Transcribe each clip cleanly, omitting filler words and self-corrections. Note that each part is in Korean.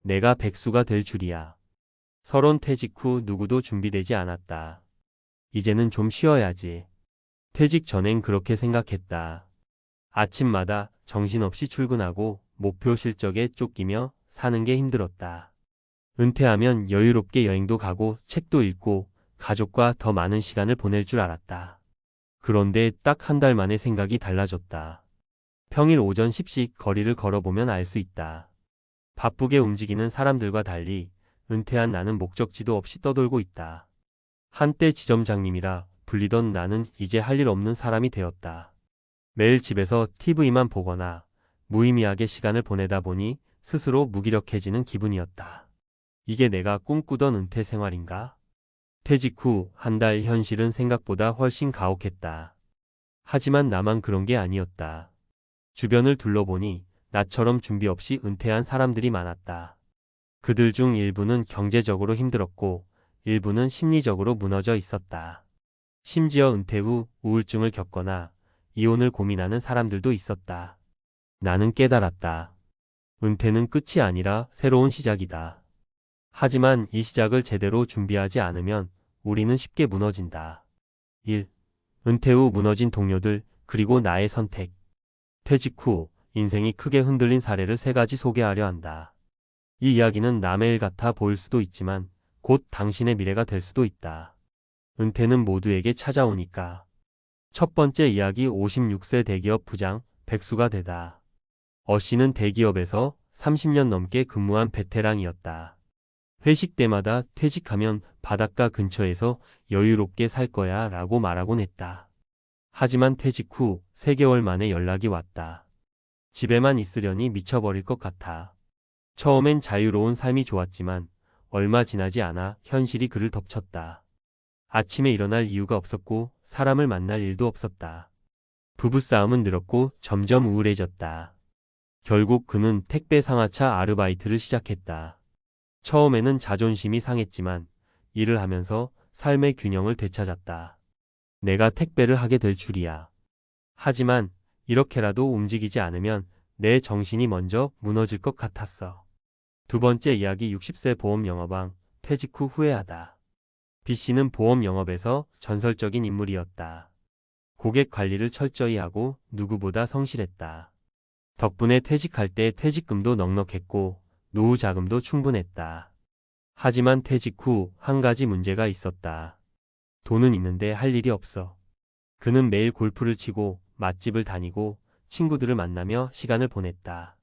내가 백수가 될 줄이야. 서론 퇴직 후 누구도 준비되지 않았다. 이제는 좀 쉬어야지. 퇴직 전엔 그렇게 생각했다. 아침마다 정신없이 출근하고 목표 실적에 쫓기며 사는 게 힘들었다. 은퇴하면 여유롭게 여행도 가고 책도 읽고 가족과 더 많은 시간을 보낼 줄 알았다. 그런데 딱 한 달 만에 생각이 달라졌다. 평일 오전 10씩 거리를 걸어보면 알 수 있다. 바쁘게 움직이는 사람들과 달리 은퇴한 나는 목적지도 없이 떠돌고 있다. 한때 지점장님이라 불리던 나는 이제 할 일 없는 사람이 되었다. 매일 집에서 TV만 보거나 무의미하게 시간을 보내다 보니 스스로 무기력해지는 기분이었다. 이게 내가 꿈꾸던 은퇴 생활인가? 퇴직 후 한 달 현실은 생각보다 훨씬 가혹했다. 하지만 나만 그런 게 아니었다. 주변을 둘러보니 나처럼 준비 없이 은퇴한 사람들이 많았다. 그들 중 일부는 경제적으로 힘들었고 일부는 심리적으로 무너져 있었다. 심지어 은퇴 후 우울증을 겪거나 이혼을 고민하는 사람들도 있었다. 나는 깨달았다. 은퇴는 끝이 아니라 새로운 시작이다. 하지만 이 시작을 제대로 준비하지 않으면 우리는 쉽게 무너진다. 1. 은퇴 후 무너진 동료들 그리고 나의 선택. 퇴직 후 인생이 크게 흔들린 사례를 3가지 소개하려 한다. 이 이야기는 남의 일 같아 보일 수도 있지만 곧 당신의 미래가 될 수도 있다. 은퇴는 모두에게 찾아오니까. 첫 번째 이야기 56세 대기업 부장 백수가 되다. 씨는 대기업에서 30년 넘게 근무한 베테랑이었다. 회식 때마다 퇴직하면 바닷가 근처에서 여유롭게 살 거야 라고 말하곤 했다. 하지만 퇴직 후 3개월 만에 연락이 왔다. 집에만 있으려니 미쳐버릴 것 같아. 처음엔 자유로운 삶이 좋았지만 얼마 지나지 않아 현실이 그를 덮쳤다. 아침에 일어날 이유가 없었고 사람을 만날 일도 없었다. 부부싸움은 늘었고 점점 우울해졌다. 결국 그는 택배 상하차 아르바이트를 시작했다. 처음에는 자존심이 상했지만 일을 하면서 삶의 균형을 되찾았다. 내가 택배를 하게 될 줄이야. 하지만 이렇게라도 움직이지 않으면 내 정신이 먼저 무너질 것 같았어. 두 번째 이야기 60세 보험 영업왕 퇴직 후 후회하다. B씨는 보험 영업에서 전설적인 인물이었다. 고객 관리를 철저히 하고 누구보다 성실했다. 덕분에 퇴직할 때 퇴직금도 넉넉했고 노후 자금도 충분했다. 하지만 퇴직 후 한 가지 문제가 있었다. 돈은 있는데 할 일이 없어. 그는 매일 골프를 치고 맛집을 다니고 친구들을 만나며 시간을 보냈다.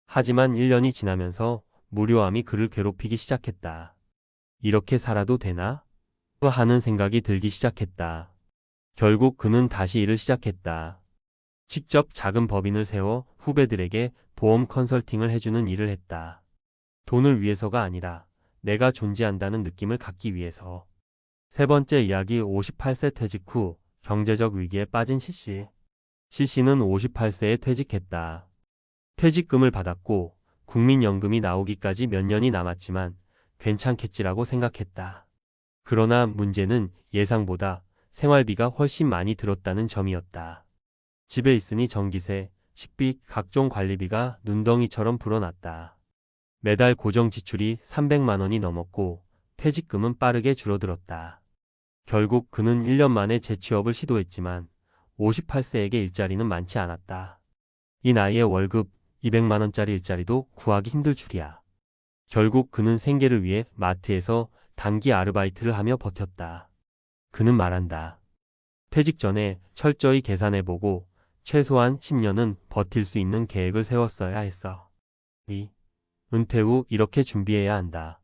하지만 1년이 지나면서 무료함이 그를 괴롭히기 시작했다. 이렇게 살아도 되나? 하는 생각이 들기 시작했다. 결국 그는 다시 일을 시작했다. 직접 작은 법인을 세워 후배들에게 보험 컨설팅을 해주는 일을 했다. 돈을 위해서가 아니라 내가 존재한다는 느낌을 갖기 위해서. 세 번째 이야기 58세 퇴직 후 경제적 위기에 빠진 C씨. C씨는 58세에 퇴직했다. 퇴직금을 받았고 국민연금이 나오기까지 몇 년이 남았지만 괜찮겠지라고 생각했다. 그러나 문제는 예상보다 생활비가 훨씬 많이 들었다는 점이었다. 집에 있으니 전기세, 식비, 각종 관리비가 눈덩이처럼 불어났다. 매달 고정 지출이 300만 원이 넘었고 퇴직금은 빠르게 줄어들었다. 결국 그는 1년 만에 재취업을 시도했지만 58세에게 일자리는 많지 않았다. 이 나이에 월급 200만 원짜리 일자리도 구하기 힘들 줄이야. 결국 그는 생계를 위해 마트에서 단기 아르바이트를 하며 버텼다. 그는 말한다. 퇴직 전에 철저히 계산해보고 최소한 10년은 버틸 수 있는 계획을 세웠어야 했어. 은퇴 후 이렇게 준비해야 한다.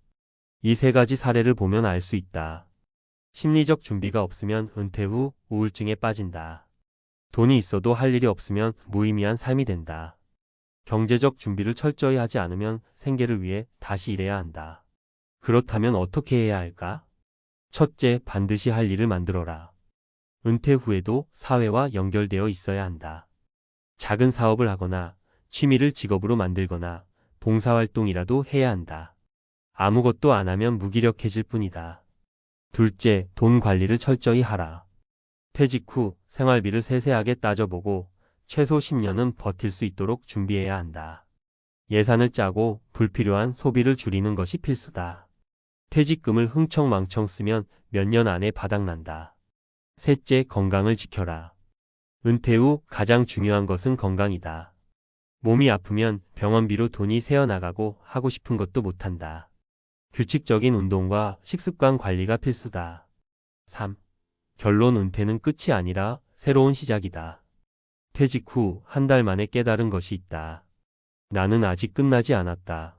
이 3가지 사례를 보면 알 수 있다. 심리적 준비가 없으면 은퇴 후 우울증에 빠진다. 돈이 있어도 할 일이 없으면 무의미한 삶이 된다. 경제적 준비를 철저히 하지 않으면 생계를 위해 다시 일해야 한다. 그렇다면 어떻게 해야 할까? 첫째, 반드시 할 일을 만들어라. 은퇴 후에도 사회와 연결되어 있어야 한다. 작은 사업을 하거나 취미를 직업으로 만들거나 봉사활동이라도 해야 한다. 아무것도 안 하면 무기력해질 뿐이다. 둘째, 돈 관리를 철저히 하라. 퇴직 후 생활비를 세세하게 따져보고 최소 10년은 버틸 수 있도록 준비해야 한다. 예산을 짜고 불필요한 소비를 줄이는 것이 필수다. 퇴직금을 흥청망청 쓰면 몇 년 안에 바닥난다. 셋째, 건강을 지켜라. 은퇴 후 가장 중요한 것은 건강이다. 몸이 아프면 병원비로 돈이 새어나가고 하고 싶은 것도 못한다. 규칙적인 운동과 식습관 관리가 필수다. 3. 결론, 은퇴는 끝이 아니라 새로운 시작이다. 퇴직 후 한 달 만에 깨달은 것이 있다. 나는 아직 끝나지 않았다.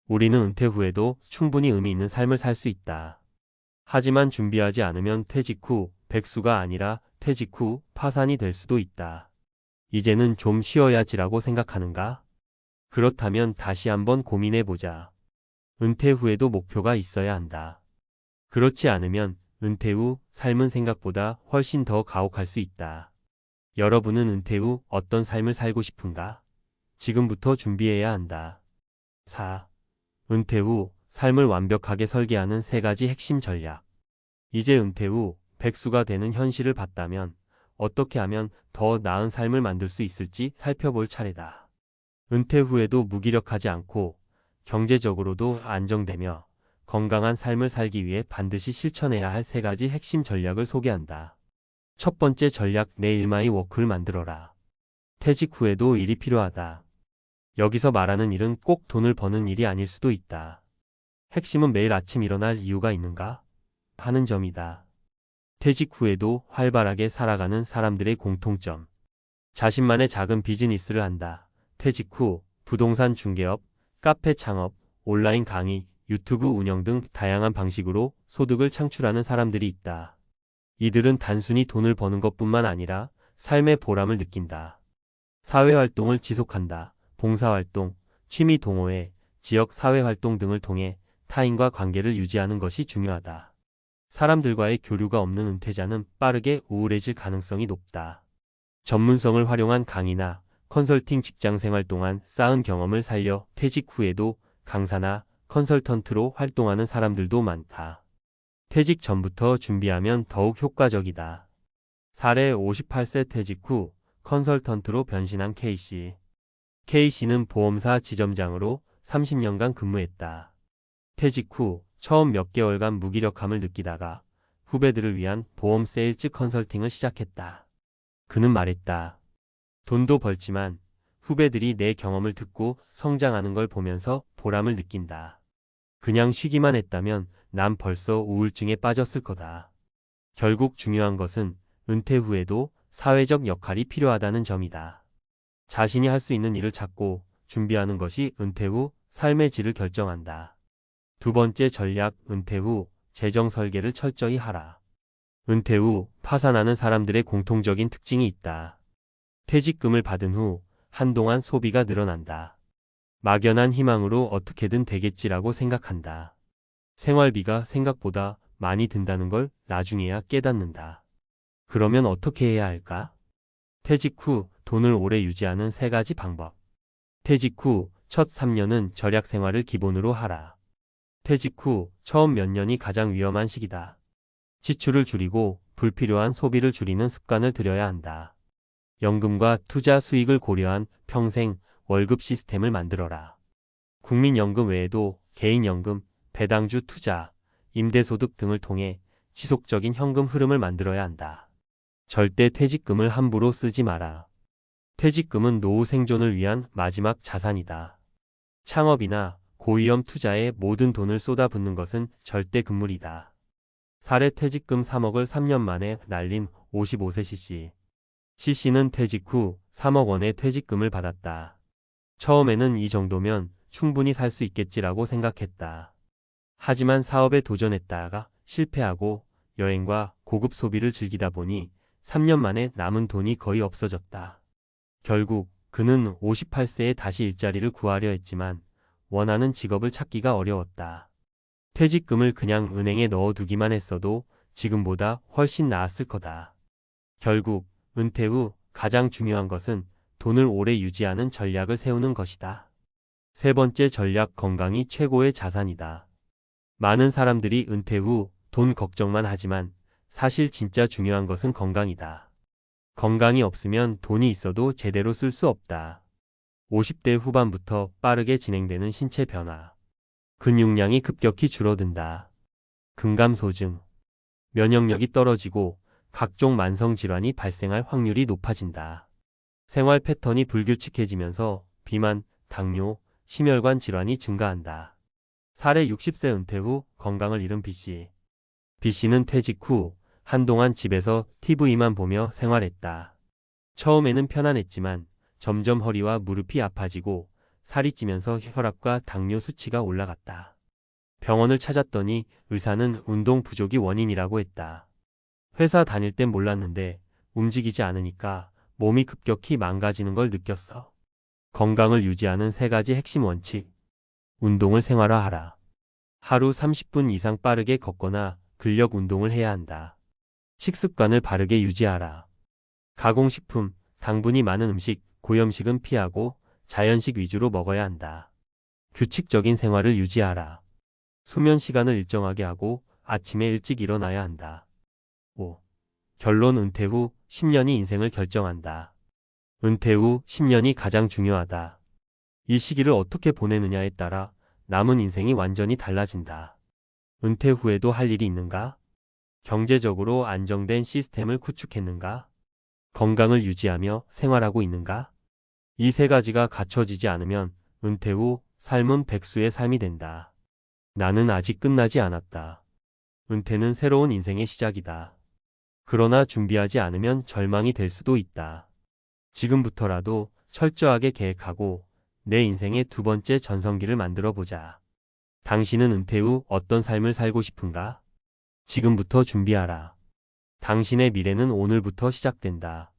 우리는 은퇴 후에도 충분히 의미 있는 삶을 살 수 있다. 하지만 준비하지 않으면 퇴직 후 백수가 아니라 퇴직 후 파산이 될 수도 있다. 이제는 좀 쉬어야지라고 생각하는가? 그렇다면 다시 한번 고민해보자. 은퇴 후에도 목표가 있어야 한다. 그렇지 않으면 은퇴 후 삶은 생각보다 훨씬 더 가혹할 수 있다. 여러분은 은퇴 후 어떤 삶을 살고 싶은가? 지금부터 준비해야 한다. 4. 은퇴 후 삶을 완벽하게 설계하는 3가지 핵심 전략. 이제 은퇴 후 백수가 되는 현실을 봤다면 어떻게 하면 더 나은 삶을 만들 수 있을지 살펴볼 차례다. 은퇴 후에도 무기력하지 않고 경제적으로도 안정되며 건강한 삶을 살기 위해 반드시 실천해야 할 3가지 핵심 전략을 소개한다. 첫 번째 전략, 내 일마이 워크를 만들어라. 퇴직 후에도 일이 필요하다. 여기서 말하는 일은 꼭 돈을 버는 일이 아닐 수도 있다. 핵심은 매일 아침 일어날 이유가 있는가? 하는 점이다. 퇴직 후에도 활발하게 살아가는 사람들의 공통점. 자신만의 작은 비즈니스를 한다. 퇴직 후 부동산 중개업, 카페 창업, 온라인 강의, 유튜브 운영 등 다양한 방식으로 소득을 창출하는 사람들이 있다. 이들은 단순히 돈을 버는 것뿐만 아니라 삶의 보람을 느낀다. 사회활동을 지속한다. 봉사활동, 취미 동호회, 지역 사회활동 등을 통해 타인과 관계를 유지하는 것이 중요하다. 사람들과의 교류가 없는 은퇴자는 빠르게 우울해질 가능성이 높다. 전문성을 활용한 강의나 컨설팅 직장 생활 동안 쌓은 경험을 살려 퇴직 후에도 강사나 컨설턴트로 활동하는 사람들도 많다. 퇴직 전부터 준비하면 더욱 효과적이다. 사례, 58세 퇴직 후 컨설턴트로 변신한 K씨. K씨는 보험사 지점장으로 30년간 근무했다. 퇴직 후 처음 몇 개월간 무기력함을 느끼다가 후배들을 위한 보험 세일즈 컨설팅을 시작했다. 그는 말했다. 돈도 벌지만 후배들이 내 경험을 듣고 성장하는 걸 보면서 보람을 느낀다. 그냥 쉬기만 했다면 난 벌써 우울증에 빠졌을 거다. 결국 중요한 것은 은퇴 후에도 사회적 역할이 필요하다는 점이다. 자신이 할 수 있는 일을 찾고 준비하는 것이 은퇴 후 삶의 질을 결정한다. 두 번째 전략, 은퇴 후 재정 설계를 철저히 하라. 은퇴 후 파산하는 사람들의 공통적인 특징이 있다. 퇴직금을 받은 후 한동안 소비가 늘어난다. 막연한 희망으로 어떻게든 되겠지라고 생각한다. 생활비가 생각보다 많이 든다는 걸 나중에야 깨닫는다. 그러면 어떻게 해야 할까? 퇴직 후 돈을 오래 유지하는 3가지 방법. 퇴직 후 첫 3년은 절약 생활을 기본으로 하라. 퇴직 후 처음 몇 년이 가장 위험한 시기다. 지출을 줄이고 불필요한 소비를 줄이는 습관을 들여야 한다. 연금과 투자 수익을 고려한 평생 월급 시스템을 만들어라. 국민연금 외에도 개인연금, 배당주 투자, 임대소득 등을 통해 지속적인 현금 흐름을 만들어야 한다. 절대 퇴직금을 함부로 쓰지 마라. 퇴직금은 노후 생존을 위한 마지막 자산이다. 창업이나 고위험 투자에 모든 돈을 쏟아붓는 것은 절대 금물이다. 사례, 퇴직금 3억을 3년 만에 날린 55세 C씨. C씨는 퇴직 후 3억 원의 퇴직금을 받았다. 처음에는 이 정도면 충분히 살 수 있겠지라고 생각했다. 하지만 사업에 도전했다가 실패하고 여행과 고급 소비를 즐기다 보니 3년 만에 남은 돈이 거의 없어졌다. 결국 그는 58세에 다시 일자리를 구하려 했지만 원하는 직업을 찾기가 어려웠다. 퇴직금을 그냥 은행에 넣어두기만 했어도 지금보다 훨씬 나았을 거다. 결국 은퇴 후 가장 중요한 것은 돈을 오래 유지하는 전략을 세우는 것이다. 세 번째 전략, 건강이 최고의 자산이다. 많은 사람들이 은퇴 후 돈 걱정만 하지만 사실 진짜 중요한 것은 건강이다. 건강이 없으면 돈이 있어도 제대로 쓸 수 없다. 50대 후반부터 빠르게 진행되는 신체 변화. 근육량이 급격히 줄어든다. 근감소증. 면역력이 떨어지고 각종 만성 질환이 발생할 확률이 높아진다. 생활 패턴이 불규칙해지면서 비만, 당뇨, 심혈관 질환이 증가한다. 사례 60세 은퇴 후 건강을 잃은 B씨. B씨는 퇴직 후 한동안 집에서 TV만 보며 생활했다. 처음에는 편안했지만 점점 허리와 무릎이 아파지고 살이 찌면서 혈압과 당뇨 수치가 올라갔다. 병원을 찾았더니 의사는 운동 부족이 원인이라고 했다. 회사 다닐 땐 몰랐는데 움직이지 않으니까 몸이 급격히 망가지는 걸 느꼈어. 건강을 유지하는 3가지 핵심 원칙. 운동을 생활화하라. 하루 30분 이상 빠르게 걷거나 근력 운동을 해야 한다. 식습관을 바르게 유지하라. 가공식품, 당분이 많은 음식, 고염식은 피하고 자연식 위주로 먹어야 한다. 규칙적인 생활을 유지하라. 수면 시간을 일정하게 하고 아침에 일찍 일어나야 한다. 5. 결론. 은퇴 후 10년이 인생을 결정한다. 은퇴 후 10년이 가장 중요하다. 이 시기를 어떻게 보내느냐에 따라 남은 인생이 완전히 달라진다. 은퇴 후에도 할 일이 있는가? 경제적으로 안정된 시스템을 구축했는가? 건강을 유지하며 생활하고 있는가? 이 3가지가 갖춰지지 않으면 은퇴 후 삶은 백수의 삶이 된다. 나는 아직 끝나지 않았다. 은퇴는 새로운 인생의 시작이다. 그러나 준비하지 않으면 절망이 될 수도 있다. 지금부터라도 철저하게 계획하고 내 인생의 2번째 전성기를 만들어 보자. 당신은 은퇴 후 어떤 삶을 살고 싶은가? 지금부터 준비하라. 당신의 미래는 오늘부터 시작된다.